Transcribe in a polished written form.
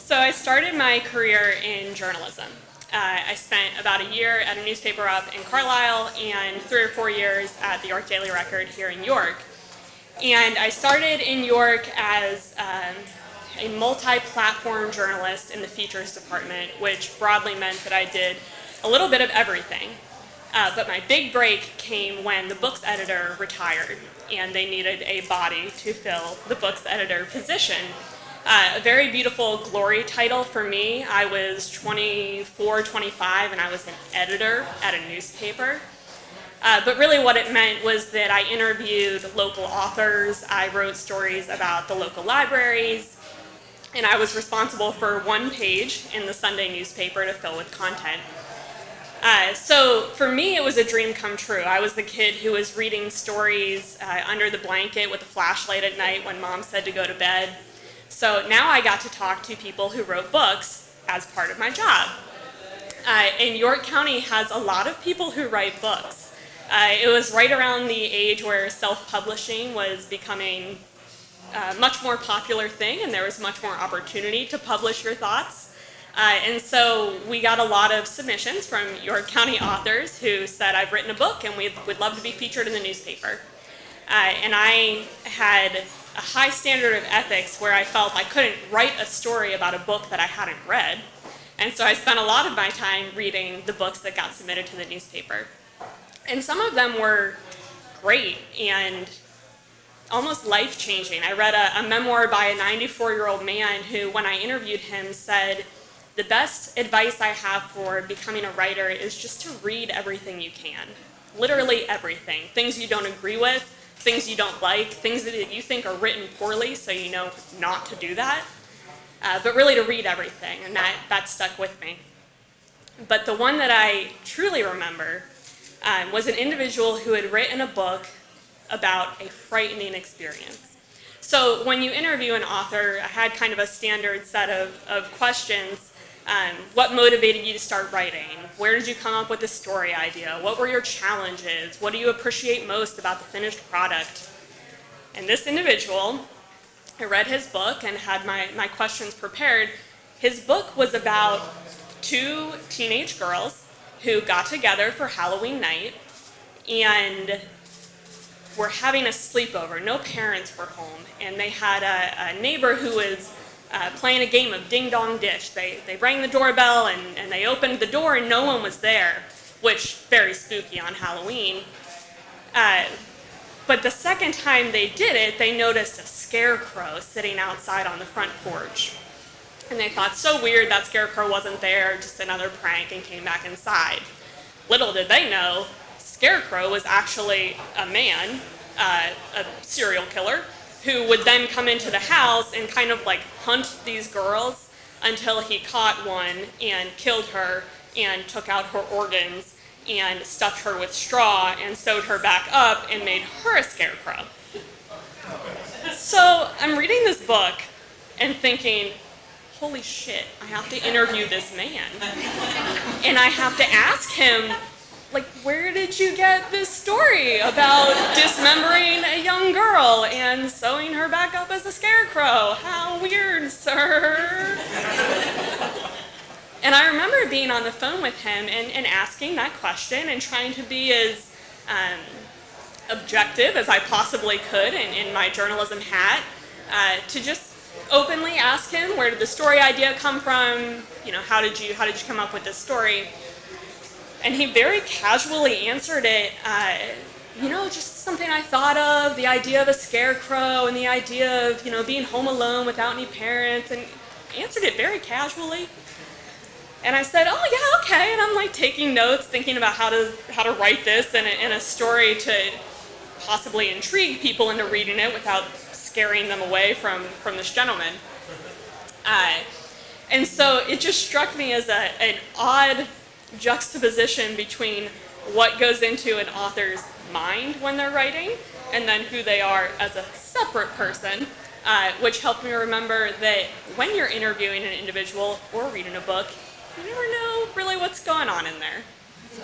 So I started my career in journalism. I spent about a year at a newspaper up in Carlisle and 3 or 4 years at the York Daily Record here in York. And I started in York as a multi-platform journalist in the features department, which broadly meant that I did a little bit of everything. But my big break came when the books editor retired and they needed a body to fill the books editor position. A very beautiful glory title for me. I was 24, 25, and I was an editor at a newspaper. But really what it meant was that I interviewed local authors, I wrote stories about the local libraries, and I was responsible for one page in the Sunday newspaper to fill with content. So for me, it was a dream come true. I was the kid who was reading stories under the blanket with a flashlight at night when mom said to go to bed. So now I got to talk to people who wrote books as part of my job. And York County has a lot of people who write books. It was right around the age where self-publishing was becoming a much more popular thing, and there was much more opportunity to publish your thoughts. And so we got a lot of submissions from York County authors who said, I've written a book and we'd love to be featured in the newspaper. And I had a high standard of ethics where I felt I couldn't write a story about a book that I hadn't read. And so I spent a lot of my time reading the books that got submitted to the newspaper. And some of them were great and almost life-changing. I read a memoir by a 94-year-old man who, when I interviewed him, said, the best advice I have for becoming a writer is just to read everything you can. Literally everything. Things you don't agree with, things you don't like, things that you think are written poorly, so you know not to do that. But really to read everything, and that stuck with me. But the one that I truly remember was an individual who had written a book about a frightening experience. So when you interview an author, I had kind of a standard set of questions. What motivated you to start writing? Where did you come up with the story idea? What were your challenges? What do you appreciate most about the finished product? And this individual, I read his book and had my questions prepared. His book was about 2 teenage girls who got together for Halloween night and were having a sleepover. No parents were home, and they had a neighbor who was playing a game of Ding Dong Dish. They rang the doorbell and they opened the door and no one was there, which very spooky on Halloween. But the second time they did it, they noticed a scarecrow sitting outside on the front porch. And they thought, so weird, that scarecrow wasn't there, just another prank, and came back inside. Little did they know, Scarecrow was actually a man, a serial killer, who would then come into the house and kind of like hunt these girls until he caught one and killed her and took out her organs and stuffed her with straw and sewed her back up and made her a scarecrow. So I'm reading this book and thinking, holy shit, I have to interview this man. And I have to ask him, like, where did you get this story about dismembering a young girl and sewing her back up as a scarecrow? How weird, sir. And I remember being on the phone with him and asking that question and trying to be as objective as I possibly could in my journalism hat, to just openly ask him, where did the story idea come from? You know, how did you come up with this story? And he very casually answered it, just something I thought of, the idea of a scarecrow and the idea of, being home alone without any parents, and answered it very casually. And I said, oh yeah, okay, and I'm like taking notes, thinking about how to write this in a story to possibly intrigue people into reading it without scaring them away from this gentleman. And so it just struck me as an odd juxtaposition between what goes into an author's mind when they're writing and then who they are as a separate person, which helped me remember that when you're interviewing an individual or reading a book, you never know really what's going on in there. So.